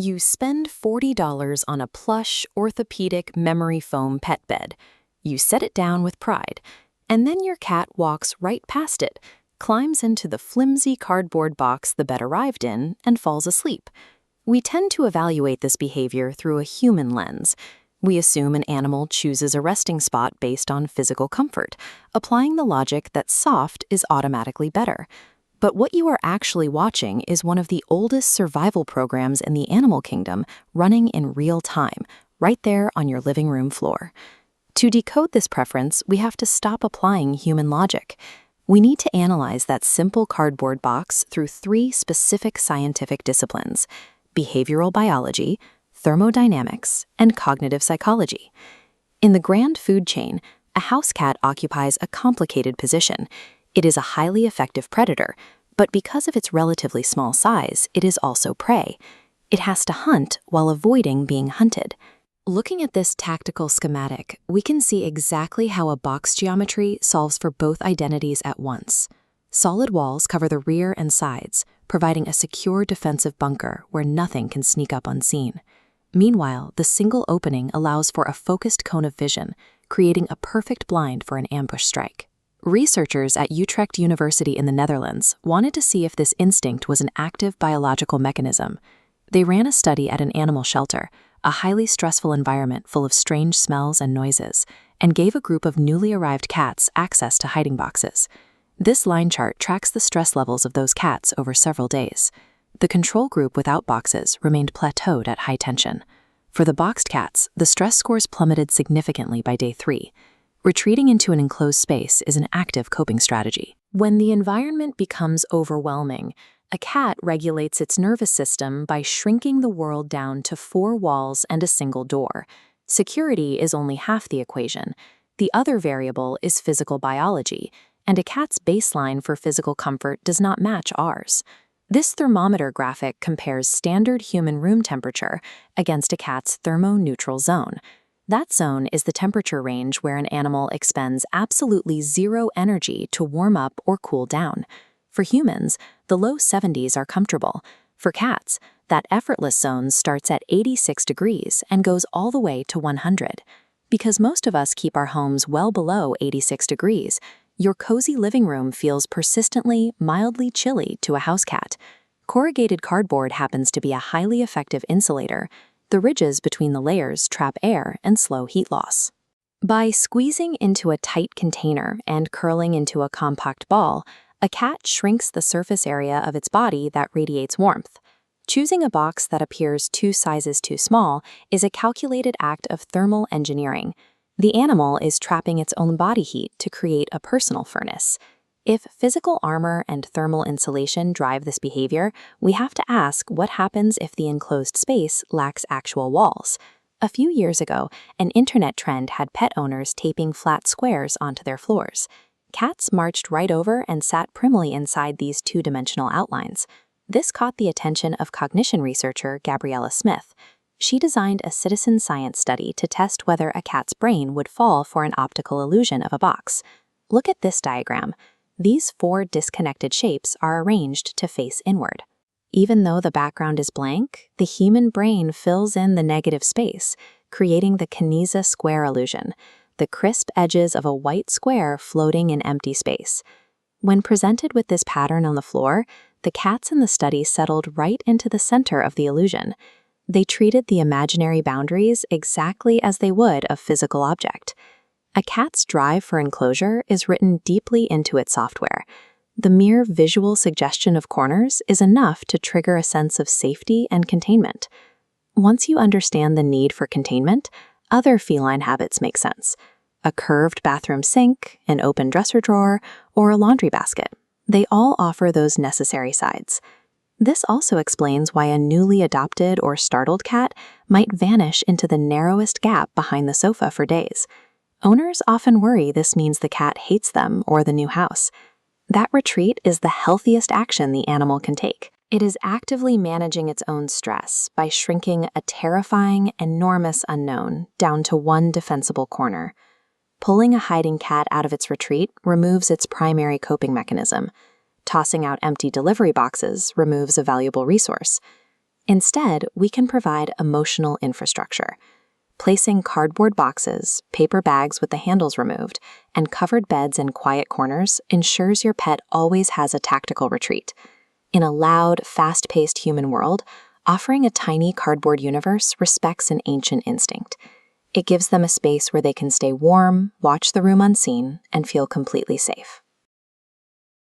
You spend $40 on a plush, orthopedic memory foam pet bed. You set it down with pride, and then your cat walks right past it, climbs into the flimsy cardboard box the bed arrived in, and falls asleep. We tend to evaluate this behavior through a human lens. We assume an animal chooses a resting spot based on physical comfort, applying the logic that soft is automatically better. But what you are actually watching is one of the oldest survival programs in the animal kingdom running in real time, right there on your living room floor. To decode this preference, we have to stop applying human logic. We need to analyze that simple cardboard box through 3 specific scientific disciplines: behavioral biology, thermodynamics, and cognitive psychology. In the grand food chain, a house cat occupies a complicated position. It is a highly effective predator, but because of its relatively small size, it is also prey. It has to hunt while avoiding being hunted. Looking at this tactical schematic, we can see exactly how a box geometry solves for both identities at once. Solid walls cover the rear and sides, providing a secure defensive bunker where nothing can sneak up unseen. Meanwhile, the single opening allows for a focused cone of vision, creating a perfect blind for an ambush strike. Researchers at Utrecht University in the Netherlands wanted to see if this instinct was an active biological mechanism. They ran a study at an animal shelter, a highly stressful environment full of strange smells and noises, and gave a group of newly arrived cats access to hiding boxes. This line chart tracks the stress levels of those cats over several days. The control group without boxes remained plateaued at high tension. For the boxed cats, the stress scores plummeted significantly by day 3. Retreating into an enclosed space is an active coping strategy. When the environment becomes overwhelming, a cat regulates its nervous system by shrinking the world down to 4 walls and a single door. Security is only half the equation. The other variable is physical biology, and a cat's baseline for physical comfort does not match ours. This thermometer graphic compares standard human room temperature against a cat's thermoneutral zone. That zone is the temperature range where an animal expends absolutely zero energy to warm up or cool down. For humans, the low 70s are comfortable. For cats, that effortless zone starts at 86 degrees and goes all the way to 100. Because most of us keep our homes well below 86 degrees, your cozy living room feels persistently, mildly chilly to a house cat. Corrugated cardboard happens to be a highly effective insulator. The ridges between the layers trap air and slow heat loss. By squeezing into a tight container and curling into a compact ball, a cat shrinks the surface area of its body that radiates warmth. Choosing a box that appears 2 sizes too small is a calculated act of thermal engineering. The animal is trapping its own body heat to create a personal furnace. If physical armor and thermal insulation drive this behavior, we have to ask what happens if the enclosed space lacks actual walls. A few years ago, an internet trend had pet owners taping flat squares onto their floors. Cats marched right over and sat primly inside these 2-dimensional outlines. This caught the attention of cognition researcher Gabriella Smith. She designed a citizen science study to test whether a cat's brain would fall for an optical illusion of a box. Look at this diagram. These 4 disconnected shapes are arranged to face inward. Even though the background is blank, the human brain fills in the negative space, creating the Kinesa square illusion, the crisp edges of a white square floating in empty space. When presented with this pattern on the floor, the cats in the study settled right into the center of the illusion. They treated the imaginary boundaries exactly as they would a physical object. A cat's drive for enclosure is written deeply into its software. The mere visual suggestion of corners is enough to trigger a sense of safety and containment. Once you understand the need for containment, other feline habits make sense. A curved bathroom sink, an open dresser drawer, or a laundry basket. They all offer those necessary sides. This also explains why a newly adopted or startled cat might vanish into the narrowest gap behind the sofa for days. Owners often worry this means the cat hates them or the new house. That retreat is the healthiest action the animal can take. It is actively managing its own stress by shrinking a terrifying, enormous unknown down to one defensible corner. Pulling a hiding cat out of its retreat removes its primary coping mechanism. Tossing out empty delivery boxes removes a valuable resource. Instead, we can provide emotional infrastructure. Placing cardboard boxes, paper bags with the handles removed, and covered beds in quiet corners ensures your pet always has a tactical retreat. In a loud, fast-paced human world, offering a tiny cardboard universe respects an ancient instinct. It gives them a space where they can stay warm, watch the room unseen, and feel completely safe.